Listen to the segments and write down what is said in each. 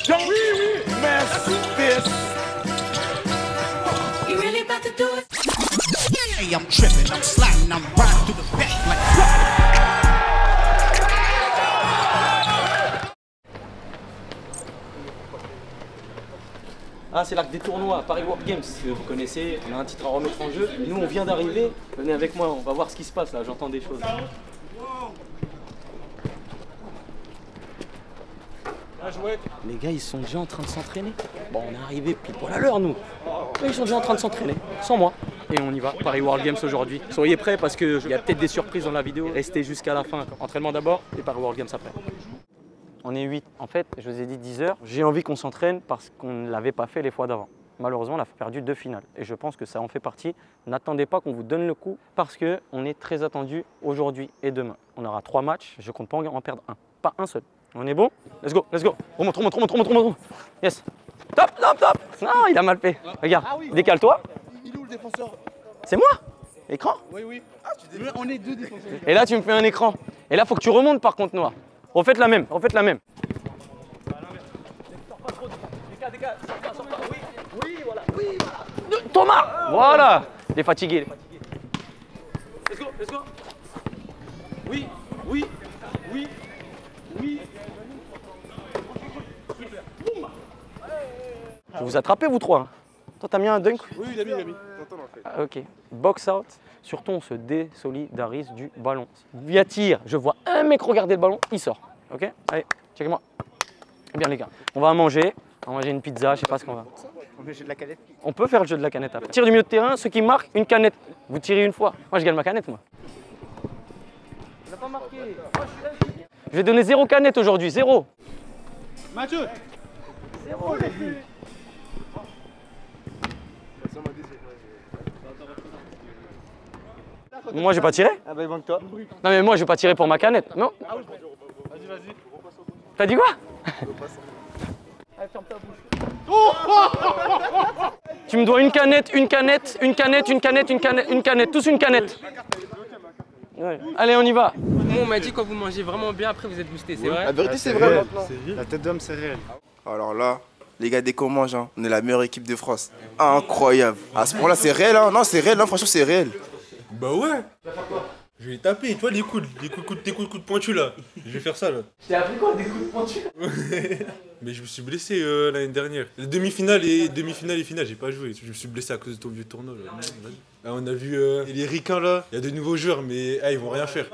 Don't mess this. You really about to do it? Hey, I'm tripping, I'm sliding, I'm riding through the back like. Ah, c'est l'arc des tournois, Paris World Games, vous connaissez, on a un titre à remettre en jeu. Nous, on vient d'arriver, venez avec moi, on va voir ce qui se passe là, j'entends des choses. Les gars, ils sont déjà en train de s'entraîner. Bon, on est arrivé pile poil à l'heure, nous. Mais ils sont déjà en train de s'entraîner, sans moi. Et on y va, Paris World Games aujourd'hui. Soyez prêts parce qu'il y a peut-être des surprises dans la vidéo. Restez jusqu'à la fin. Entraînement d'abord et Paris World Games après. On est 8. En fait, je vous ai dit 10 heures. J'ai envie qu'on s'entraîne parce qu'on ne l'avait pas fait les fois d'avant. Malheureusement, on a perdu 2 finales. Et je pense que ça en fait partie. N'attendez pas qu'on vous donne le coup parce qu'on est très attendu aujourd'hui et demain. On aura 3 matchs. Je compte pas en perdre un. Pas un seul. On est bon? Let's go, let's go. Remonte, remonte, remonte, remonte, remonte. Yes. Top, top, top. Non, il a mal fait. Regarde, décale-toi. Il est où le défenseur? C'est moi? Écran? Oui, oui. Ah, on est 2 défenseurs. Et là, tu me fais un écran. Et là, faut que tu remontes par contre, Noah. Refaites la même, refaites la même. Oui, voilà. Oui, voilà. Thomas! Voilà. Il est fatigué, Let's go, let's go. Oui, oui, oui, oui. Je vais vous attraper, vous trois. Toi, t'as mis un dunk? Oui, il a mis. Ah, ok. Box out. Surtout, on se désolidarise du ballon. Via tir, je vois un mec regarder le ballon, il sort. Ok? Allez, checkez-moi. Eh bien, les gars, on va manger. On va manger une pizza, je sais pas ce qu'on va. On fait le jeu de la canette. On peut faire le jeu de la canette après. Tir du milieu de terrain, ceux qui marquent, une canette. Vous tirez une fois. Moi, je gagne ma canette, moi. On n'a pas marqué. Je vais donner 0 canette aujourd'hui, 0. Mathieu! 0, les filles. Moi, je vais pas tirer. Ah bah il manque toi. Non, mais moi, je vais pas tirer pour ma canette. Non. Vas-y. T'as dit quoi? Tu me dois une canette, une canette, une canette, une canette, une canette, une canette, tous une canette. Ouais. Allez, on y va. Moi, on m'a dit quand vous mangez vraiment bien, après vous êtes boosté, c'est vrai? La vérité, c'est vrai. La tête d'homme, c'est réel. Alors là, les gars, dès qu'on mange, hein, on est la meilleure équipe de France. Incroyable. À ce point-là, c'est réel, hein? Non, c'est réel, hein, franchement, c'est réel. Bah ouais. Je vais les taper, tu vois les coups de pointu là. Je vais faire ça là. Je t'ai appris quoi, des coups de pointu? Mais je me suis blessé l'année dernière. Les demi-finales et finales, j'ai pas joué. Je me suis blessé à cause de ton vieux tournoi là. Là, on a vu les ricains là. Il y a de nouveaux joueurs, mais ils vont rien faire.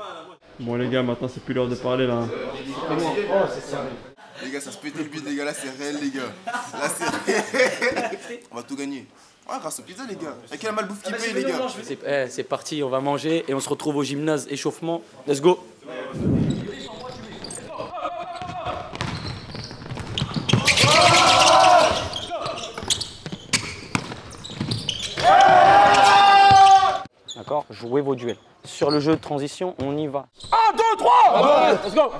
Bon les gars, maintenant c'est plus l'heure de parler là. Oh, c'est sérieux. Les gars, ça se pète le but, les gars. Là, c'est réel, les gars. Là, c'est réel. On va tout gagner. Ouais, grâce au pizza, les gars. Avec quelle malbouffe qui paye, les gars. C'est parti, on va manger et on se retrouve au gymnase échauffement. Let's go. D'accord, jouez vos duels. Sur le jeu de transition, on y va. 1, 2, 3 let's go.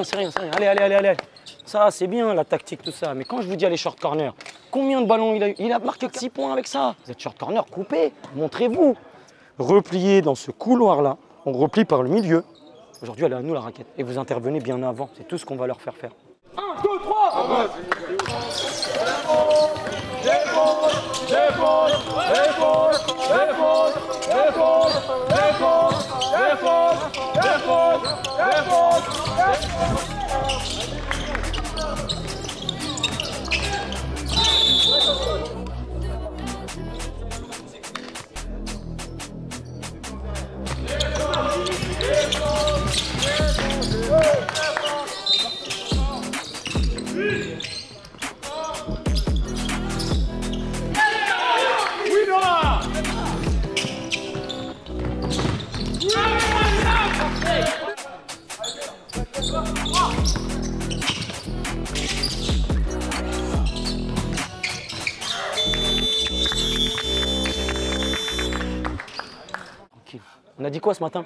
C'est rien. Allez. Ça, c'est bien la tactique, tout ça. Mais quand je vous dis aller short corner, combien de ballons il a eu? Il a marqué que 6 points avec ça. Vous êtes short corner, coupez, montrez-vous. Repliez dans ce couloir-là. On replie par le milieu. Aujourd'hui, elle est à nous la raquette. Et vous intervenez bien avant. C'est tout ce qu'on va leur faire faire. 1, 2, 3 Défense a dit quoi ce matin?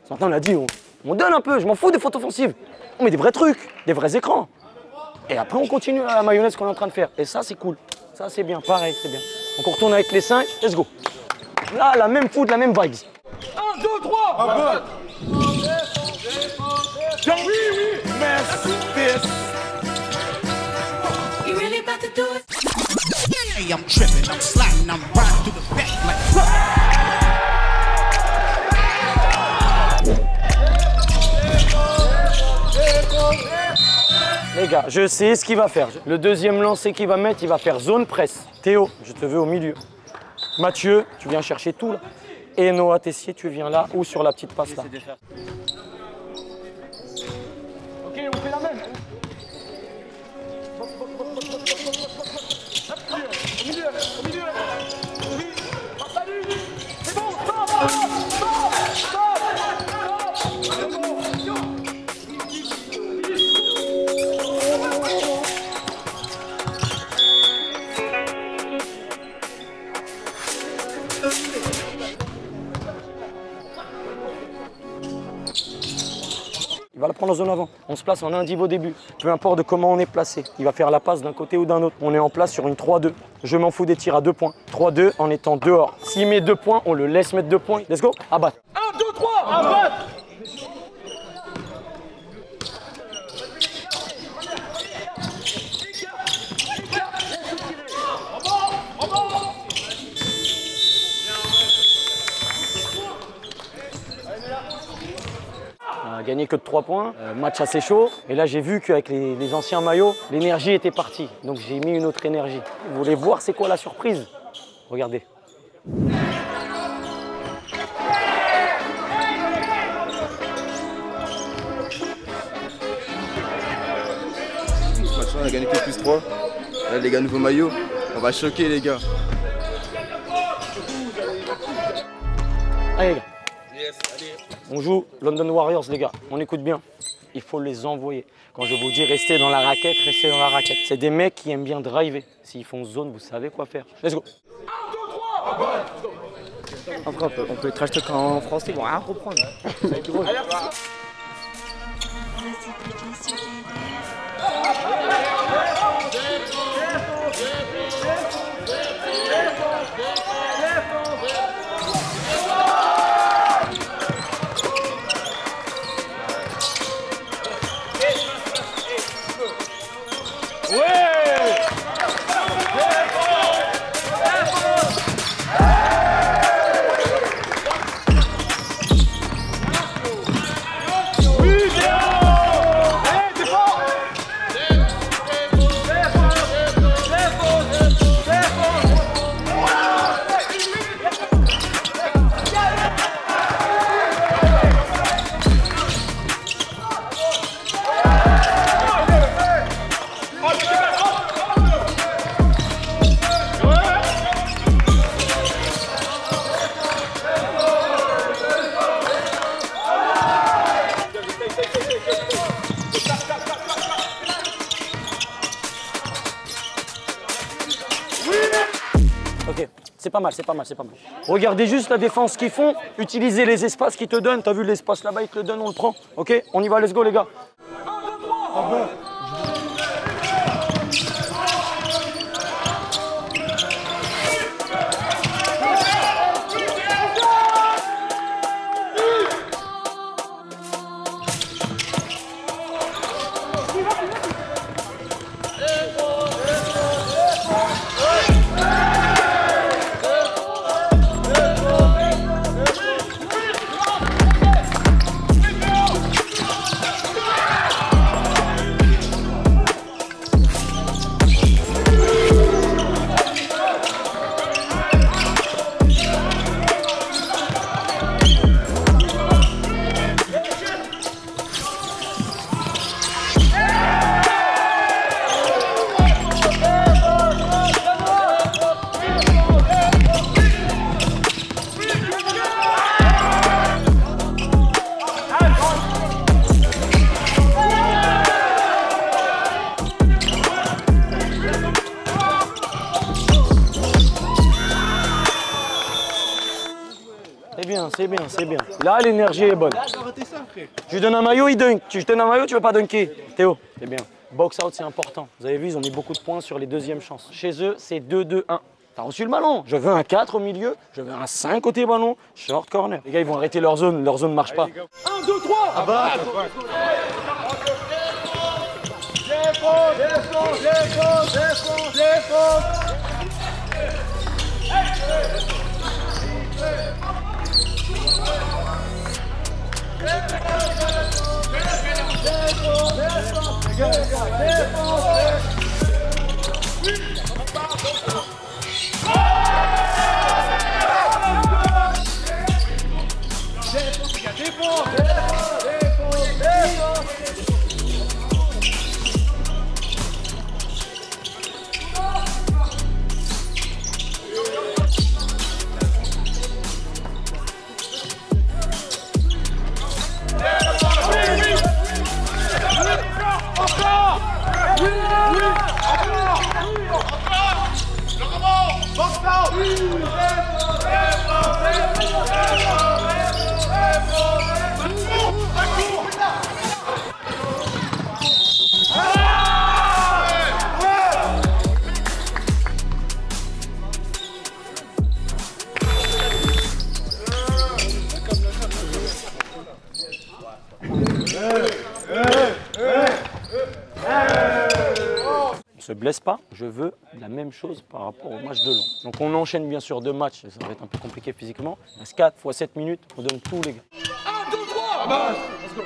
Ce matin, on a dit on donne un peu, je m'en fous des fautes offensives. On met des vrais trucs, des vrais écrans. Et après, on continue à la mayonnaise qu'on est en train de faire. Et ça, c'est cool. Ça, c'est bien. Pareil, c'est bien. Donc, on retourne avec les 5. Let's go. Là, la même foot, la même vibes. 1, 2, 3. Oui, mess this. You really about to do it? Hey, I'm tripping, I'm sliding, I'm riding through the back like. Les gars, je sais ce qu'il va faire. Le deuxième lancer qu'il va mettre, il va faire zone presse. Théo, je te veux au milieu. Mathieu, tu viens chercher tout là. Et Noah Tessier, tu viens là ou sur la petite passe là. Ok, on fait la même. Au milieu. Oui, salut. C'est bon, stop. C'est bon. Il va la prendre en zone avant. On se place en indiv au début. Peu importe de comment on est placé. Il va faire la passe d'un côté ou d'un autre. On est en place sur une 3-2. Je m'en fous des tirs à 2 points. 3-2 en étant dehors. S'il met 2 points, on le laisse mettre 2 points. Let's go. Abattre. 1, 2, 3. Abattre. On a gagné que de 3 points, match assez chaud. Et là, j'ai vu qu'avec les anciens maillots, l'énergie était partie. Donc, j'ai mis une autre énergie. Vous voulez voir c'est quoi la surprise? Regardez. Ce match-là, on a gagné que +3. Là, les gars, nouveau maillot. On va choquer, les gars. Allez, les gars. On joue London Warriors, les gars. On écoute bien. Il faut les envoyer. Quand je vous dis restez dans la raquette, restez dans la raquette. C'est des mecs qui aiment bien driver. S'ils font zone, vous savez quoi faire. Let's go. 1, 2, 3. Après, on peut trash talk en français, ils vont rien comprendre. Ça va être drôle. Ok, c'est pas mal, c'est pas mal, c'est pas mal. Regardez juste la défense qu'ils font. Utilisez les espaces qu'ils te donnent. T'as vu l'espace là-bas, ils te le donnent, on le prend. Ok, on y va, let's go les gars. 1, 2, 3. c'est bien, c'est bien. Là, l'énergie est bonne. Je lui donne un maillot, il dunk. Tu donnes un maillot, tu veux pas dunker. Théo, c'est bien. Box out, c'est important. Vous avez vu, ils ont mis beaucoup de points sur les deuxièmes chances. Chez eux, c'est 2-2-1. T'as reçu le ballon. Je veux un 4 au milieu, je veux un 5 côté ballon, short corner. Les gars, ils vont arrêter leur zone ne marche pas. 1, 2, 3. À battre. On se blesse pas, je veux la même chose par rapport au match de Lyon. Donc on enchaîne bien sûr 2 matchs, ça va être un peu compliqué physiquement. Il reste 4 x 7 minutes, on donne tous les gars. 1, 2, 3. Let's go.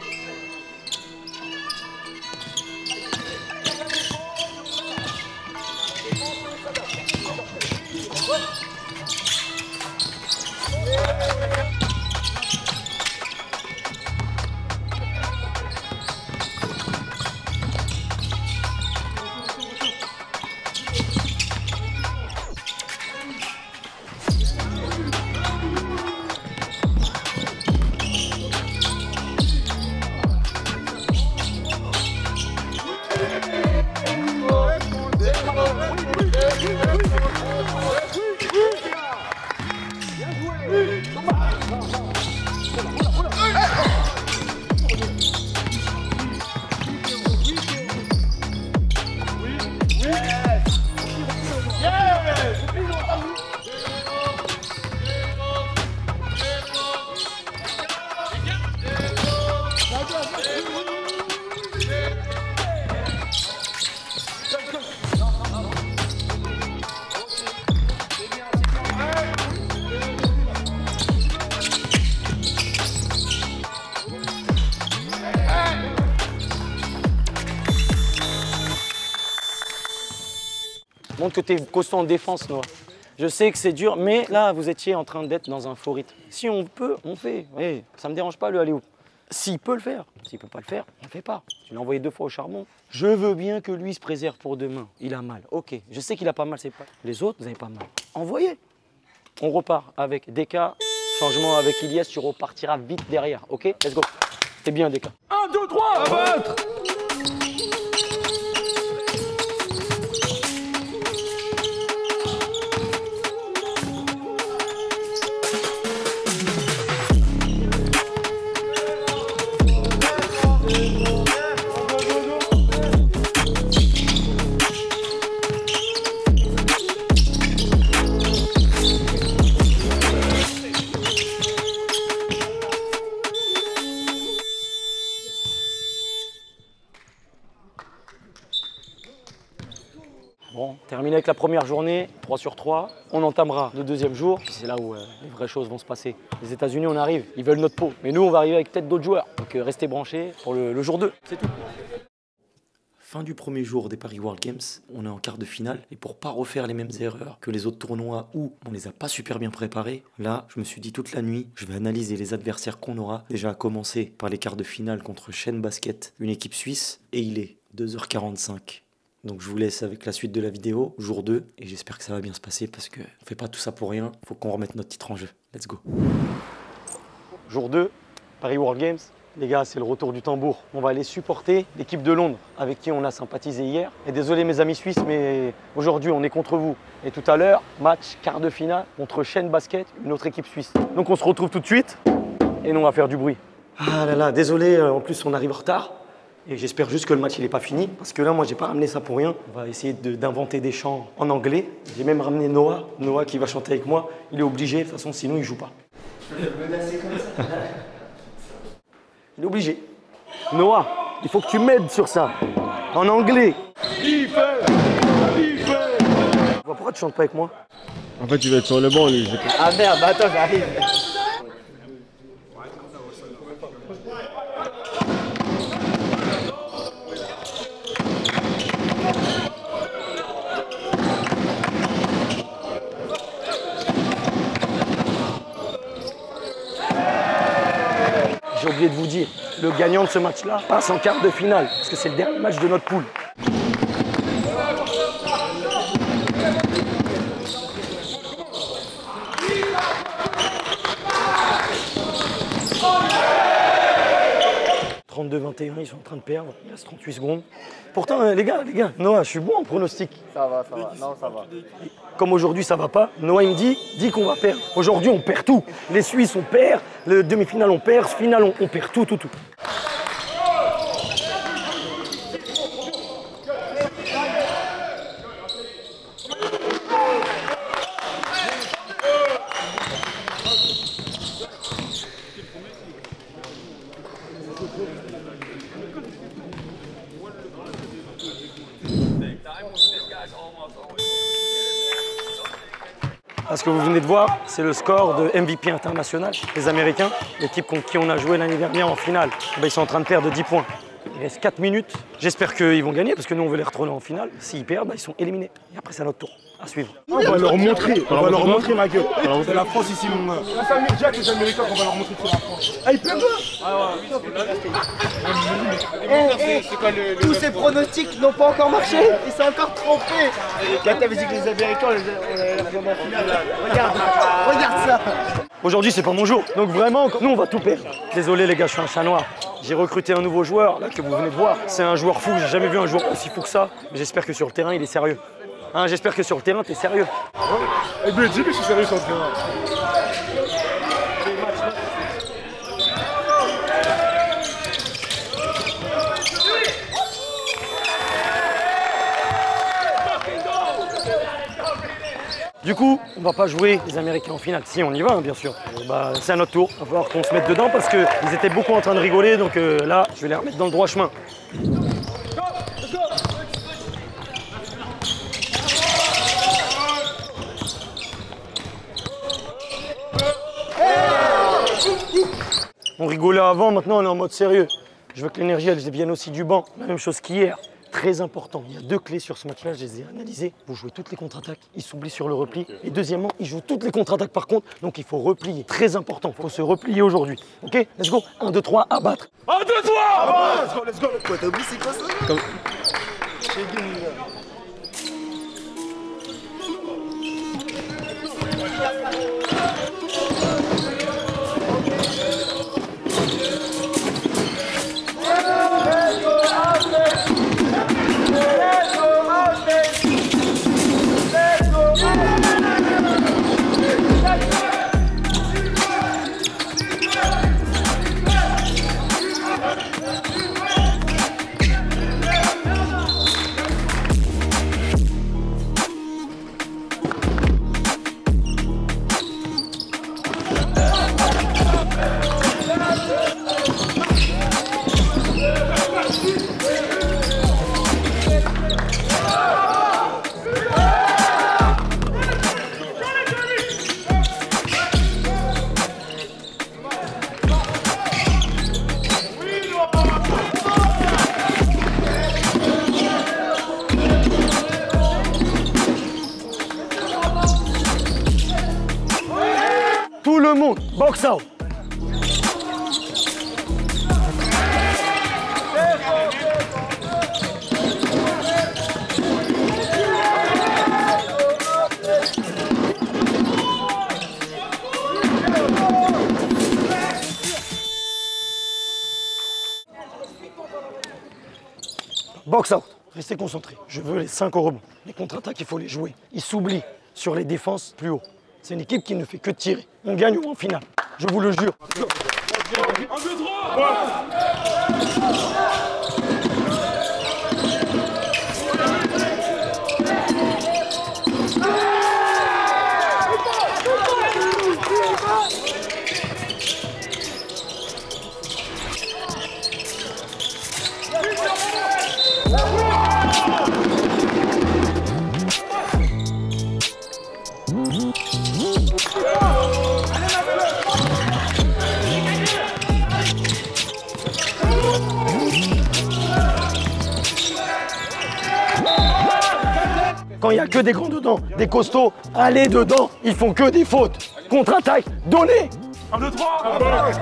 Montre que tu es costaud en défense, Noah. Je sais que c'est dur, mais là, vous étiez en train d'être dans un faux rythme. Si on peut, on fait. Hey, ça me dérange pas le aller-oop. S'il peut le faire, s'il peut pas le faire, on le fait pas. Tu l'as envoyé 2 fois au charbon. Je veux bien que lui se préserve pour demain. Il a mal, ok. Je sais qu'il a pas mal, c'est pas. Les autres, vous avez pas mal. Envoyez. On repart avec Deka. Changement avec Ilias, tu repartiras vite derrière, ok? Let's go. T'es bien, Deka. 1, 2, 3. À battre. Bon, terminé avec la première journée, 3 sur 3. On entamera le deuxième jour. C'est là où les vraies choses vont se passer. Les États-Unis, on arrive, ils veulent notre peau. Mais nous, on va arriver avec peut-être d'autres joueurs. Donc restez branchés pour le jour 2, c'est tout. Fin du premier jour des Paris World Games, on est en quart de finale. Et pour pas refaire les mêmes erreurs que les autres tournois où on les a pas super bien préparés, là, je me suis dit toute la nuit, je vais analyser les adversaires qu'on aura. Déjà à commencer par les quarts de finale contre Shen Basket, une équipe suisse. Et il est 2h45. Donc je vous laisse avec la suite de la vidéo, jour 2, et j'espère que ça va bien se passer parce qu'on ne fait pas tout ça pour rien, faut qu'on remette notre titre en jeu. Let's go. Jour 2, Paris World Games, Les gars, c'est le retour du tambour. On va aller supporter l'équipe de Londres avec qui on a sympathisé hier. Et désolé mes amis suisses, mais aujourd'hui on est contre vous. Et tout à l'heure, match quart de finale contre Shen Basket, une autre équipe suisse. Donc on se retrouve tout de suite et nous on va faire du bruit. Ah là là, désolé, en plus on arrive en retard. Et j'espère juste que le match il n'est pas fini. Parce que là, moi j'ai pas ramené ça pour rien. On va essayer d'inventer des chants en anglais. J'ai même ramené Noah. Noah qui va chanter avec moi. Il est obligé, de toute façon sinon il joue pas. Il est obligé. Noah, il faut que tu m'aides sur ça. En anglais. Pourquoi tu chantes pas avec moi? En fait, il va être sur le banc, lui. Ah merde, bah attends, j'arrive. J'ai oublié de vous dire, le gagnant de ce match-là passe en quart de finale, parce que c'est le dernier match de notre poule. « 32-21, ils sont en train de perdre, il reste 38 secondes. Pourtant, les gars, Noah, je suis bon en pronostic. Ça va, non, ça va. Comme aujourd'hui ça va pas, Noah il me dit qu'on va perdre. Aujourd'hui on perd tout. Les Suisses on perd, le demi-finale on perd, finale on perd tout. Ce que vous venez de voir, c'est le score de MVP international, les Américains, l'équipe contre qui on a joué l'année dernière en finale. Ils sont en train de perdre de 10 points. Il reste 4 minutes. J'espère qu'ils vont gagner parce que nous, on veut les retourner en finale. S'ils perdent, ils sont éliminés. Et après, c'est à notre tour. À suivre. On va leur montrer, ma gueule. C'est la France ici, mon gars. C'est Jack, les Américains, qu'on va leur montrer que c'est la France. Ah, ils peuvent Tous ces pronostics n'ont pas encore marché, ils sont encore trompés. Là, t'avais dit que les Américains, on allait leur prendre en finale. Regarde ça. Aujourd'hui, c'est pas mon jour. Donc vraiment, nous, on va tout perdre. Désolé, les gars, je suis un chat noir. J'ai recruté un nouveau joueur, là, que vous venez de voir. C'est un joueur fou. J'ai jamais vu un joueur aussi fou que ça. Mais j'espère que sur le terrain, il est sérieux. Hein, j'espère que sur le terrain, t'es sérieux. Eh bien, dis-lui que je suis sérieux sur le terrain. Du coup, on va pas jouer les Américains en finale. Si, on y va, hein, bien sûr. C'est à notre tour. Il va falloir qu'on se mette dedans parce qu'ils étaient beaucoup en train de rigoler. Donc là, je vais les remettre dans le droit chemin. On rigolait avant, maintenant on est en mode sérieux. Je veux que l'énergie elle vienne aussi du banc. La même chose qu'hier. Très important. Il y a 2 clés sur ce match-là, je les ai analysées. Vous jouez toutes les contre-attaques, ils s'oublient sur le repli. Et deuxièmement, ils jouent toutes les contre-attaques par contre, donc il faut replier. Très important, il faut se replier aujourd'hui. Ok, let's go. 1, 2, 3, abattre. 1, 2, 3 abattre. Let's go. Quoi, t'as oublié c'est quoi ça? Tout le monde, box out. box out. Restez concentrés. Je veux les 5 au rebond. Les contre-attaques, il faut les jouer. Ils s'oublient sur les défenses plus haut. C'est une équipe qui ne fait que tirer. On gagne en finale. Je vous le jure. 1, 2, 3. Quand il n'y a que des grands dedans, des costauds, allez dedans, ils font que des fautes. Contre-attaque, donnez. 1, 2, 3.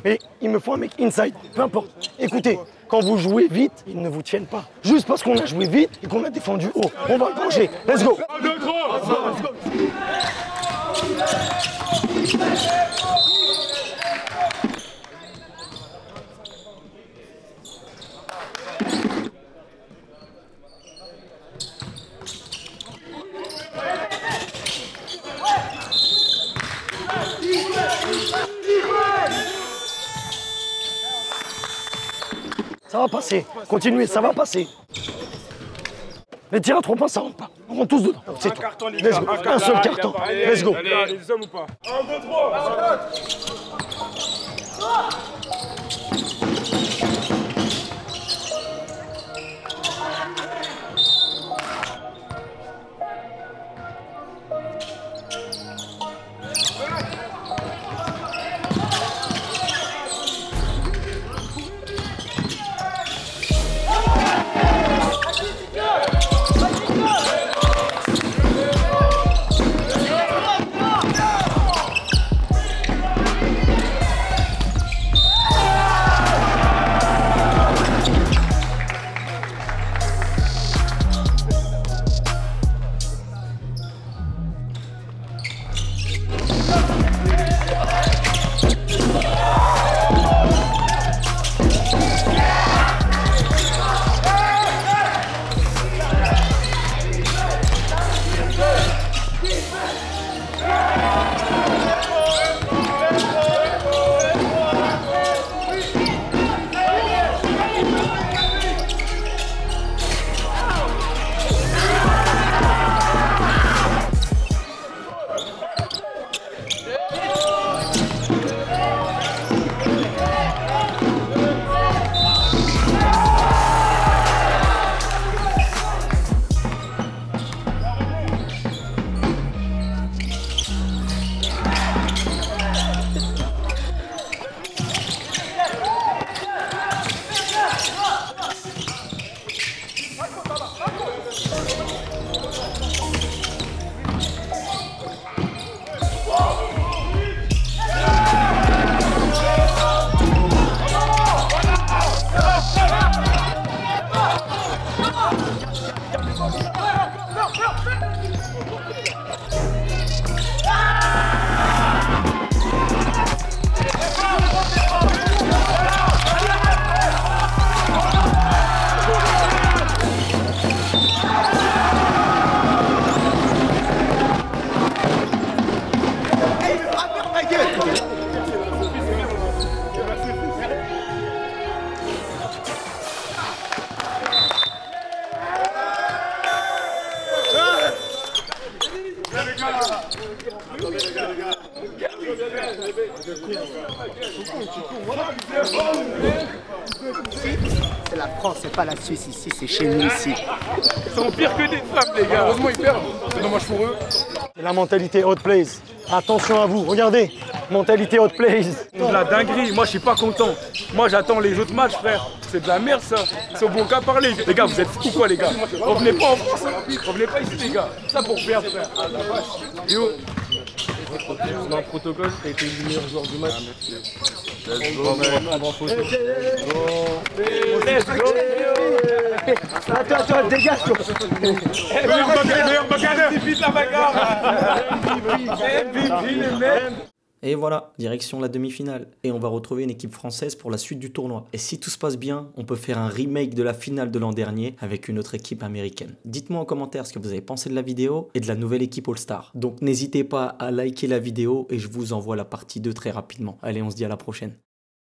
Mais il me faut un mec inside, peu importe. Écoutez, quand vous jouez vite, ils ne vous tiennent pas. Juste parce qu'on a joué vite et qu'on a défendu haut. On va le manger. Let's go. 1, 2, 3. Ça va passer. Continuez, ça va passer. Les tirs à 3 points, ça rentre pas. On rentre tous dedans. C'est tout. Let's go. Un seul carton. Let's go. Allez, les hommes ou pas? 1, 2, 3. C'est la France, c'est pas la Suisse ici, c'est chez nous ici. Ils sont pires que des femmes, les gars. Heureusement, ils perdent. C'est dommage pour eux. La mentalité hot plays. Attention à vous, regardez. Mentalité hot plays. C'est de la dinguerie. Moi, je suis pas content. Moi, j'attends les autres matchs, frère. C'est de la merde, ça. Ils sont bons qu'à parler. Les gars, vous êtes fous, quoi, les gars. Revenez pas en France. Revenez pas ici, les gars. Ça pour perdre, frère. Yo. Dans le protocole, t'as été le meilleur joueur du match. Let's go, Attends, dégage. Meilleur bagarreur. Vite la bagarre. MVP, les mecs. Et voilà, direction la demi-finale. Et on va retrouver une équipe française pour la suite du tournoi. Et si tout se passe bien, on peut faire un remake de la finale de l'an dernier avec une autre équipe américaine. Dites-moi en commentaire ce que vous avez pensé de la vidéo et de la nouvelle équipe All-Star. Donc n'hésitez pas à liker la vidéo et je vous envoie la partie 2 très rapidement. Allez, on se dit à la prochaine.